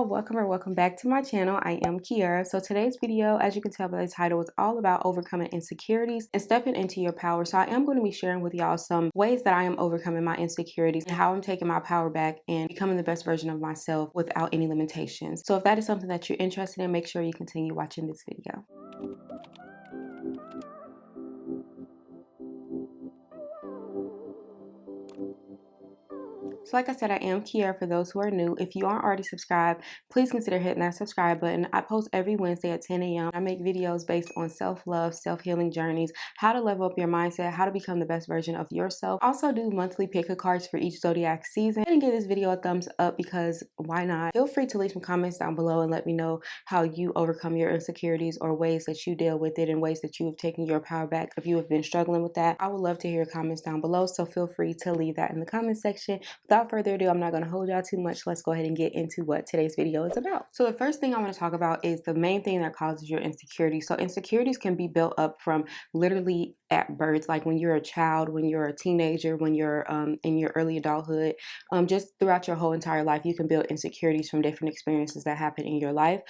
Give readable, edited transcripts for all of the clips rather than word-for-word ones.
y'all, welcome back to my channel. I am Kiera. So today's video, as you can tell by the title, is all about overcoming insecurities and stepping into your power. So I am going to be sharing with y'all some ways that I am overcoming my insecurities and how I'm taking my power back and becoming the best version of myself without any limitations. So if that is something that you're interested in, make sure you continue watching this video. So like I said, I am Kiera for those who are new. If you aren't already subscribed, please consider hitting that subscribe button. I post every Wednesday at 10 a.m. I make videos based on self-love, self-healing journeys, how to level up your mindset, how to become the best version of yourself. I also do monthly pick-a cards for each zodiac season. And give this video a thumbs up because why not? Feel free to leave some comments down below and let me know how you overcome your insecurities or ways that you deal with it and ways that you have taken your power back. If you have been struggling with that, I would love to hear your comments down below. So feel free to leave that in the comment section. Without further ado, I'm not going to hold y'all too much. Let's go ahead and get into what today's video is about. So the first thing I want to talk about is the main thing that causes your insecurity. So insecurities can be built up from literally at birth, like when you're a child, when you're a teenager, when you're in your early adulthood, just throughout your whole entire life, you can build insecurities from different experiences that happen in your life.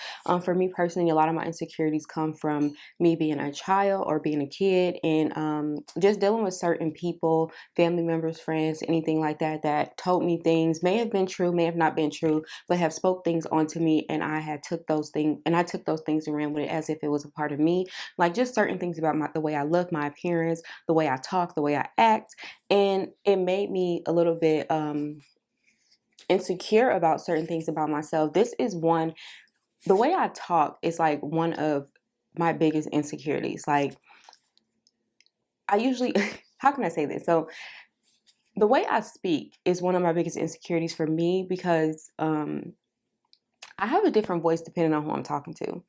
For me personally, a lot of my insecurities come from me being a child or being a kid and just dealing with certain people, family members, friends, anything like that, that told me things, may have been true, may have not been true, but have spoke things onto me, and I took those things and ran with it as if it was a part of me. Like just certain things about the way I look, my appearance, the way I talk, the way I act, and it made me a little bit insecure about certain things about myself. This is one, the way I talk is like one of my biggest insecurities. Like I usually, how can I say this? So the way I speak is one of my biggest insecurities for me because I have a different voice depending on who I'm talking to.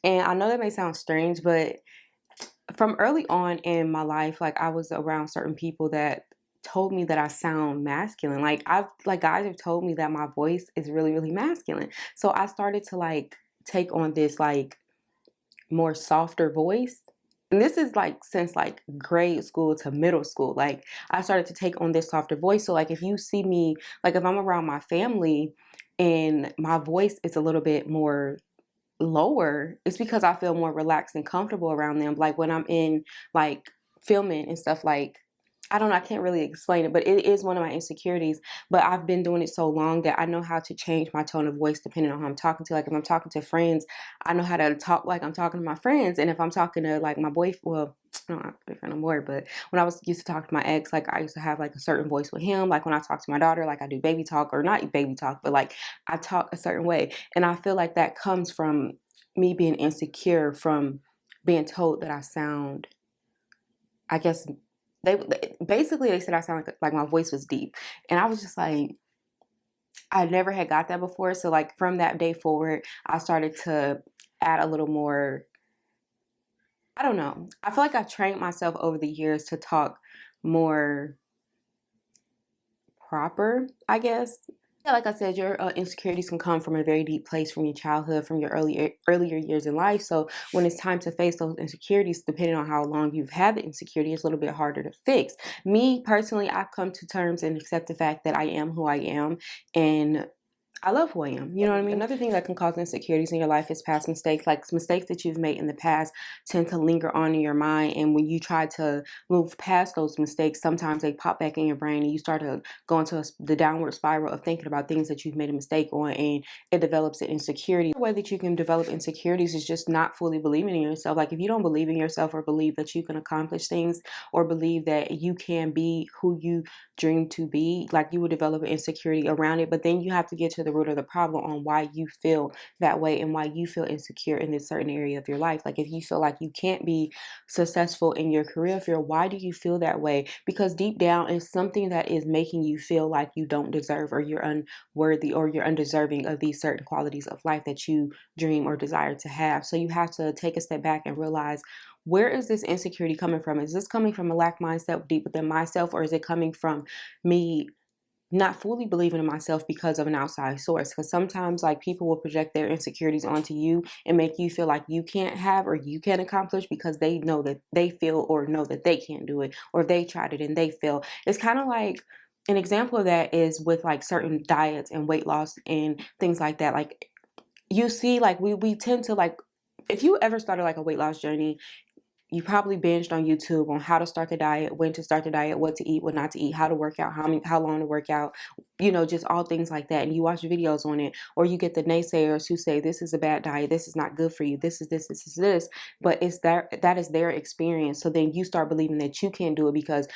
And I know that may sound strange, but from early on in my life, like I was around certain people that told me that I sound masculine. Like guys have told me that my voice is really, really masculine. So I started to like take on this like more softer voice. And this is like since like grade school to middle school. Like I started to take on this softer voice. So like if you see me, like if I'm around my family and my voice is a little bit more lower, it's because I feel more relaxed and comfortable around them. Like when I'm in like filming and stuff, like I don't know, I can't really explain it, but it is one of my insecurities. But I've been doing it so long that I know how to change my tone of voice depending on who I'm talking to. Like if I'm talking to friends, I know how to talk like I'm talking to my friends. And if I'm talking to like my boyfriend, well, I don't have a boyfriend no more, but when I was used to talk to my ex, like I used to have like a certain voice with him. Like when I talk to my daughter, like I do baby talk, or not baby talk, but like I talk a certain way. And I feel like that comes from me being insecure from being told that I sound, I guess they basically they said I sound like my voice was deep, and I was just like, I never had got that before. So like from that day forward, I started to add a little more, I don't know, I feel like I've trained myself over the years to talk more proper, I guess. Yeah, like I said, your insecurities can come from a very deep place from your childhood, from your earlier years in life. So when it's time to face those insecurities, depending on how long you've had the insecurity, it's a little bit harder to fix. Me personally, I've come to terms and accept the fact that I am who I am, and I love who I am. You know what I mean? Another thing that can cause insecurities in your life is past mistakes. Like mistakes that you've made in the past tend to linger on in your mind. And when you try to move past those mistakes, sometimes they pop back in your brain and you start to go into the downward spiral of thinking about things that you've made a mistake on, and it develops an insecurity. The way that you can develop insecurities is just not fully believing in yourself. Like if you don't believe in yourself or believe that you can accomplish things or believe that you can be who you dream to be, like you will develop an insecurity around it. But then you have to get to the root of the problem on why you feel that way and why you feel insecure in this certain area of your life. Like if you feel like you can't be successful in your career field, why do you feel that way? Because deep down it's something that is making you feel like you don't deserve, or you're unworthy, or you're undeserving of these certain qualities of life that you dream or desire to have. So you have to take a step back and realize, where is this insecurity coming from? Is this coming from a lack mindset deep within myself, or is it coming from me not fully believing in myself because of an outside source? Because sometimes like people will project their insecurities onto you and make you feel like you can't have or you can't accomplish because they know that they feel or know that they can't do it, or they tried it and they failed. It's kind of like, an example of that is with like certain diets and weight loss and things like that. Like you see, like, we tend to, like, if you ever started like a weight loss journey, you probably binged on YouTube on how to start the diet, when to start the diet, what to eat, what not to eat, how to work out, how long to work out, just all things like that. And you watch videos on it, or you get the naysayers who say this is a bad diet, this is not good for you, this is this, this is this. But it's that is their experience. So then you start believing that you can't do it, because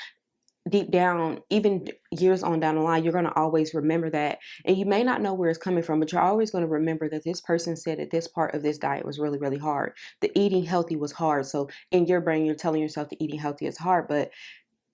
deep down, even years on down the line, you're going to always remember that. And you may not know where it's coming from, but you're always going to remember that this person said that this part of this diet was really, really hard. The eating healthy was hard. So in your brain, you're telling yourself the eating healthy is hard, but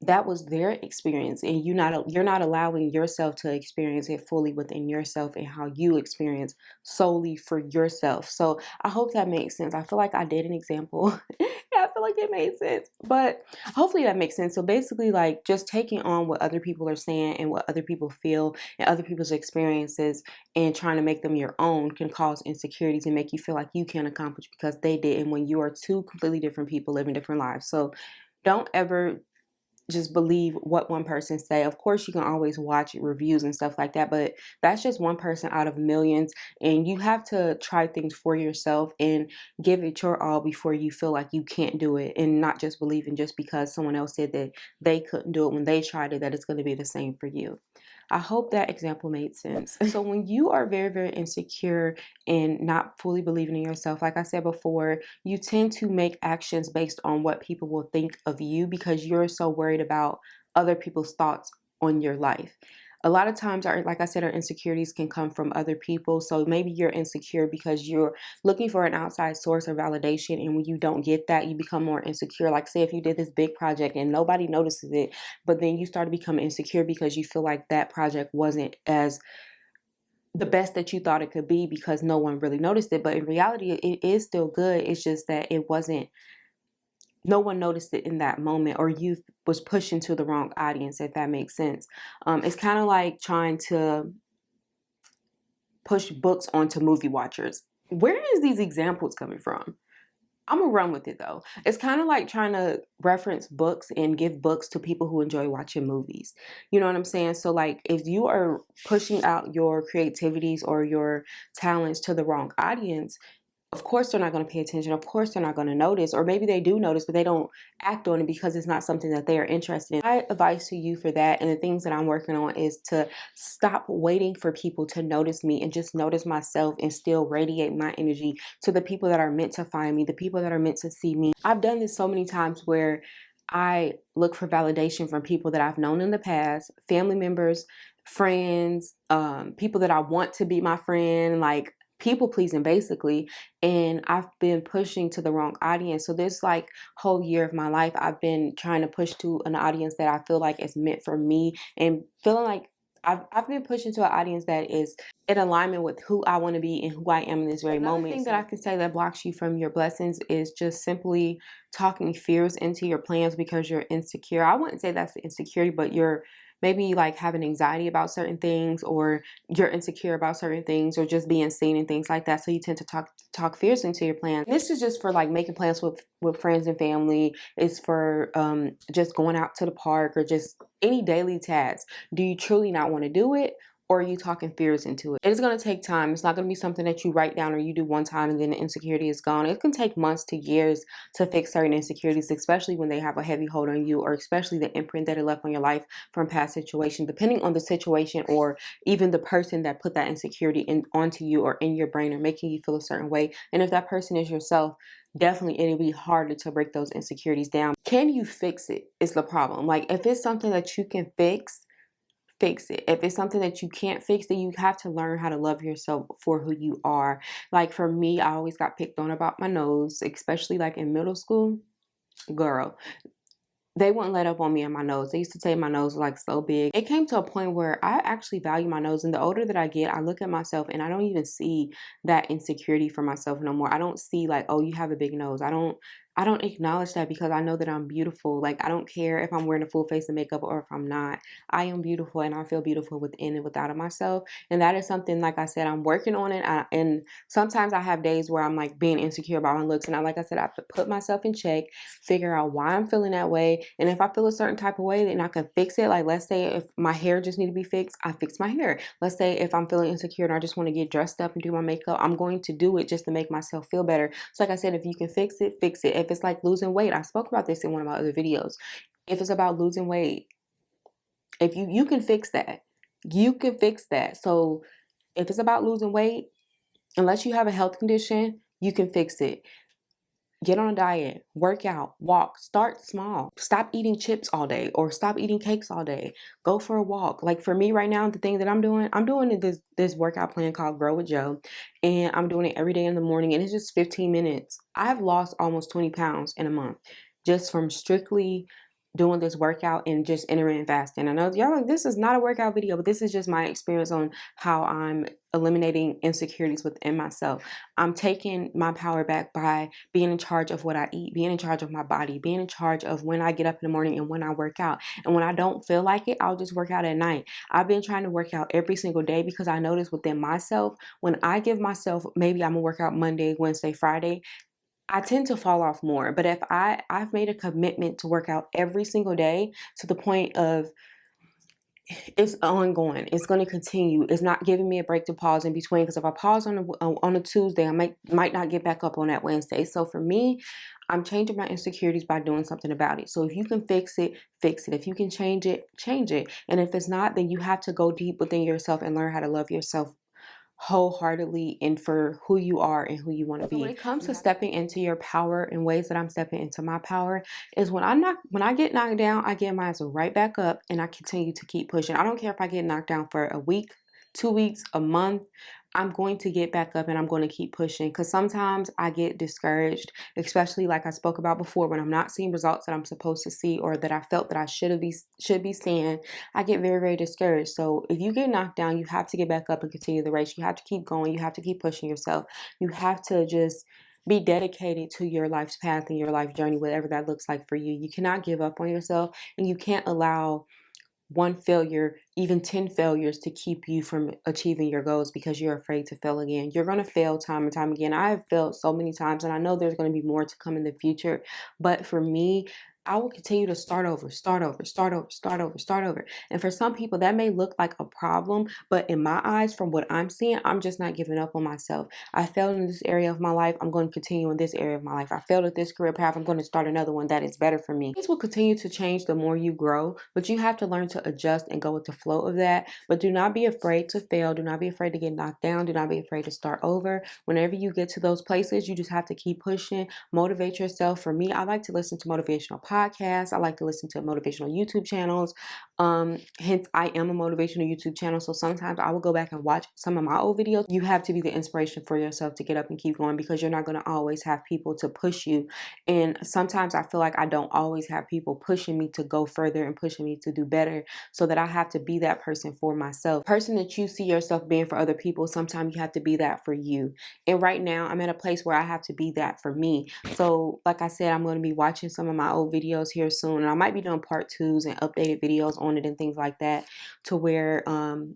that was their experience, and you're not allowing yourself to experience it fully within yourself and how you experience solely for yourself. So I hope that makes sense. I feel like I did an example. Yeah, I feel like it made sense, but hopefully that makes sense. So basically, like, just taking on what other people are saying and what other people feel and other people's experiences and trying to make them your own can cause insecurities and make you feel like you can't accomplish because they didn't, when you are two completely different people living different lives. So don't ever just believe what one person say. Of course, you can always watch reviews and stuff like that, but that's just one person out of millions, and you have to try things for yourself and give it your all before you feel like you can't do it, and not just believing just because someone else said that they couldn't do it when they tried it, that it's going to be the same for you. I hope that example made sense. So when you are very, very insecure and not fully believing in yourself, like I said before, you tend to make actions based on what people will think of you because you're so worried about other people's thoughts on your life. A lot of times, like I said, our insecurities can come from other people. So maybe you're insecure because you're looking for an outside source of validation. And when you don't get that, you become more insecure. Like, say if you did this big project and nobody notices it, but then you start to become insecure because you feel like that project wasn't as the best that you thought it could be because no one really noticed it. But in reality, it is still good. It's just that it wasn't, no one noticed it in that moment, or you was pushing to the wrong audience, if that makes sense. It's kind of like trying to push books onto movie watchers. Where is these examples coming from? I'm gonna run with it though. It's kind of like trying to reference books and give books to people who enjoy watching movies. You know what I'm saying? So like, if you are pushing out your creativities or your talents to the wrong audience, of course they're not going to pay attention. Of course they're not going to notice, or maybe they do notice, but they don't act on it because it's not something that they are interested in. My advice to you for that, and the things that I'm working on, is to stop waiting for people to notice me and just notice myself and still radiate my energy to the people that are meant to find me, the people that are meant to see me. I've done this so many times where I look for validation from people that I've known in the past, family members, friends, people that I want to be my friend, like people pleasing basically. And I've been pushing to the wrong audience. So this like whole year of my life, I've been trying to push to an audience that I feel like is meant for me, and feeling like I've been pushing to an audience that is in alignment with who I want to be and who I am in this very moment. Another thing that I can say that blocks you from your blessings is just simply talking fears into your plans because you're insecure. I wouldn't say that's the insecurity, but you're maybe like having anxiety about certain things, or you're insecure about certain things, or just being seen and things like that. So you tend to talk fears into your plans. And this is just for like making plans with friends and family. It's for just going out to the park, or just any daily tasks. Do you truly not want to do it? Or are you talking fears into it? It is going to take time. It's not going to be something that you write down or you do one time and then the insecurity is gone. It can take months to years to fix certain insecurities, especially when they have a heavy hold on you, or especially the imprint that it left on your life from past situations, depending on the situation or even the person that put that insecurity onto you or in your brain or making you feel a certain way. And if that person is yourself, definitely it'll be harder to break those insecurities down. Can you fix it is the problem. Like, if it's something that you can fix it. If it's something that you can't fix, then you have to learn how to love yourself for who you are. Like for me, I always got picked on about my nose, especially like in middle school. Girl, they wouldn't let up on me and my nose. They used to say my nose was like so big. It came to a point where I actually value my nose. And the older that I get, I look at myself and I don't even see that insecurity for myself no more. I don't see like, oh, you have a big nose. I don't acknowledge that because I know that I'm beautiful. Like, I don't care if I'm wearing a full face of makeup or if I'm not. I am beautiful and I feel beautiful within and without of myself. And that is something, like I said, I'm working on it. And sometimes I have days where I'm like being insecure about my looks. And like I said, I have to put myself in check, figure out why I'm feeling that way. And if I feel a certain type of way, then I can fix it. Like, let's say if my hair just need to be fixed, I fix my hair. Let's say if I'm feeling insecure and I just want to get dressed up and do my makeup, I'm going to do it just to make myself feel better. So like I said, if you can fix it, fix it. If it's like losing weight, I spoke about this in one of my other videos. If it's about losing weight, if you can fix that. You can fix that. So if it's about losing weight, unless you have a health condition, you can fix it. Get on a diet, work out, walk, start small. Stop eating chips all day or stop eating cakes all day. Go for a walk. Like for me right now, the thing that I'm doing this workout plan called Grow with Joe, and I'm doing it every day in the morning, and it's just 15 minutes. I've lost almost 20 pounds in a month just from strictly doing this workout and just intermittent fasting. I know y'all like, this is not a workout video, but this is just my experience on how I'm eliminating insecurities within myself. I'm taking my power back by being in charge of what I eat, being in charge of my body, being in charge of when I get up in the morning and when I work out. And when I don't feel like it, I'll just work out at night. I've been trying to work out every single day because I notice within myself, when I give myself, maybe I'm gonna work out Monday, Wednesday, Friday, I tend to fall off more. But if I've made a commitment to work out every single day to the point of it's ongoing. It's going to continue. It's not giving me a break to pause in between, because if I pause on a Tuesday, I might not get back up on that Wednesday. So for me, I'm changing my insecurities by doing something about it. So if you can fix it, fix it. If you can change it, change it. And if it's not, then you have to go deep within yourself and learn how to love yourself wholeheartedly and for who you are and who you want to be. When it comes to stepping into your power and ways that I'm stepping into my power is when I get knocked down, I get my ass right back up and I continue to keep pushing. I don't care if I get knocked down for a week, 2 weeks, a month. I'm going to get back up and I'm going to keep pushing, because sometimes I get discouraged, especially like I spoke about before, when I'm not seeing results that I'm supposed to see or that I felt that I should be seeing. I get very, very discouraged. So if you get knocked down, you have to get back up and continue the race. You have to keep going. You have to keep pushing yourself. You have to just be dedicated to your life's path and your life journey, whatever that looks like for you. You cannot give up on yourself, and you can't allow one failure, even 10 failures, to keep you from achieving your goals because you're afraid to fail again. You're going to fail time and time again. I have failed so many times, and I know there's going to be more to come in the future. But for me, I will continue to start over, start over, start over, start over, start over. And for some people, that may look like a problem, but in my eyes, from what I'm seeing, I'm just not giving up on myself. I failed in this area of my life. I'm going to continue in this area of my life. I failed at this career path. I'm going to start another one that is better for me. Things will continue to change the more you grow, but you have to learn to adjust and go with the flow of that. But do not be afraid to fail. Do not be afraid to get knocked down. Do not be afraid to start over. Whenever you get to those places, you just have to keep pushing, motivate yourself. For me, I like to listen to motivational podcasts. I like to listen to motivational YouTube channels. Hence, I am a motivational YouTube channel, so sometimes I will go back and watch some of my old videos. You have to be the inspiration for yourself to get up and keep going, because you're not going to always have people to push you. And sometimes I feel like I don't always have people pushing me to go further and pushing me to do better, so that I have to be that person for myself. The person that you see yourself being for other people, sometimes you have to be that for you. And right now, I'm at a place where I have to be that for me. So like I said, I'm going to be watching some of my old videos here soon, and I might be doing part 2s and updated videos on it and things like that, to where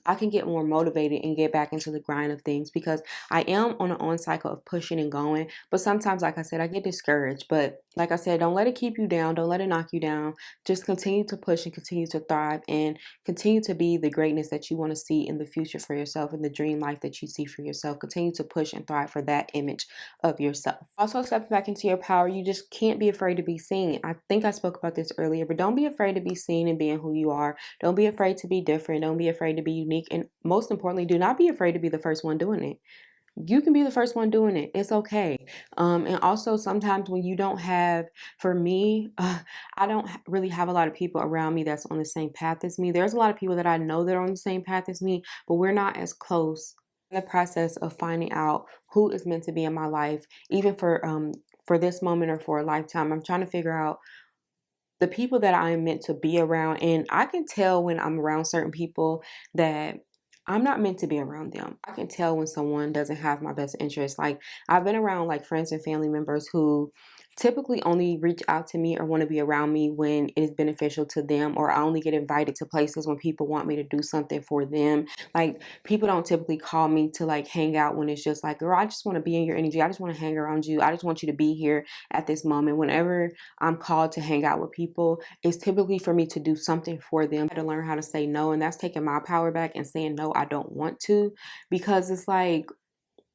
I can get more motivated and get back into the grind of things, because I am on an on cycle of pushing and going. But sometimes, like I said, I get discouraged. But like I said, don't let it keep you down. Don't let it knock you down. Just continue to push and continue to thrive and continue to be the greatness that you want to see in the future for yourself, and the dream life that you see for yourself. Continue to push and thrive for that image of yourself. Also, stepping back into your power, you just can't be afraid to be seen. I think I spoke about this earlier, but don't be afraid to be seen and being who you are. Don't be afraid to be different. Don't be afraid to be unique. And most importantly, do not be afraid to be the first one doing it. You can be the first one doing it. It's okay. And also, sometimes when you don't have, for me, I don't really have a lot of people around me that's on the same path as me. There's a lot of people that I know that are on the same path as me, but we're not as close. In the process of finding out who is meant to be in my life, even for this moment or for a lifetime, I'm trying to figure out the people that I'm meant to be around. And I can tell when I'm around certain people that I'm not meant to be around them. I can tell when someone doesn't have my best interest. Like, I've been around like friends and family members who typically only reach out to me or want to be around me when it is beneficial to them, or I only get invited to places when people want me to do something for them. Like, people don't typically call me to like hang out when it's just like, girl, I just want to be in your energy. I just want to hang around you. I just want you to be here at this moment. Whenever I'm called to hang out with people, it's typically for me to do something for them. I had to learn how to say no, and that's taking my power back and saying no, I don't want to, because it's like,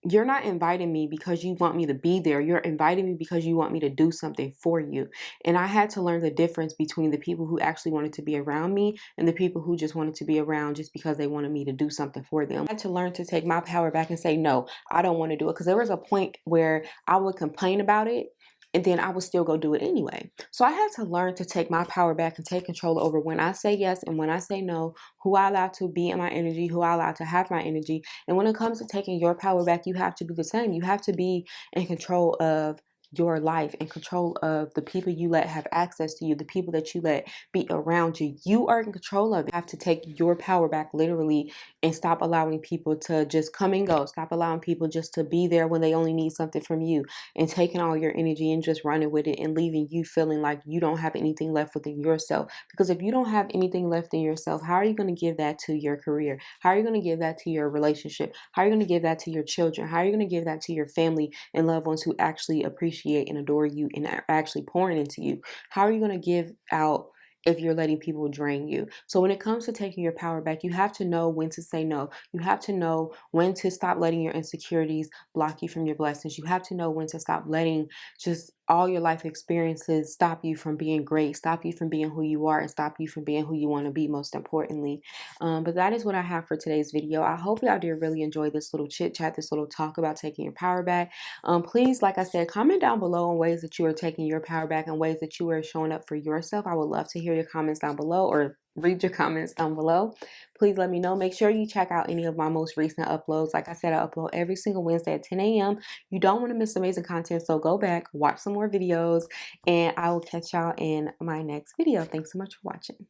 you're not inviting me because you want me to be there. You're inviting me because you want me to do something for you. And I had to learn the difference between the people who actually wanted to be around me and the people who just wanted to be around just because they wanted me to do something for them. I had to learn to take my power back and say, no, I don't want to do it. Because there was a point where I would complain about it, and then I would still go do it anyway. So I had to learn to take my power back and take control over when I say yes and when I say no, who I allow to be in my energy, who I allow to have my energy. And when it comes to taking your power back, you have to do the same. You have to be in control of your life, in control of the people you let have access to you, the people that you let be around you. You are in control of it. You have to take your power back literally and stop allowing people to just come and go. Stop allowing people just to be there when they only need something from you, and taking all your energy and just running with it and leaving you feeling like you don't have anything left within yourself. Because if you don't have anything left in yourself, how are you going to give that to your career? How are you going to give that to your relationship? How are you going to give that to your children? How are you going to give that to your family and loved ones who actually appreciate and adore you and are actually pouring into you? How are you going to give out if you're letting people drain you? So when it comes to taking your power back, you have to know when to say no. You have to know when to stop letting your insecurities block you from your blessings. You have to know when to stop letting just all your life experiences stop you from being great, stop you from being who you are, and stop you from being who you want to be, most importantly. But that is what I have for today's video. I hope y'all did really enjoy this little chit chat, this little talk about taking your power back. Please, like I said, comment down below on ways that you are taking your power back and ways that you are showing up for yourself. I would love to hear your comments down below, or read your comments down below. Please let me know. Make sure you check out any of my most recent uploads. Like I said, I upload every single Wednesday at 10 a.m. You don't want to miss amazing content, so go back, watch some more videos, and I will catch y'all in my next video. Thanks so much for watching.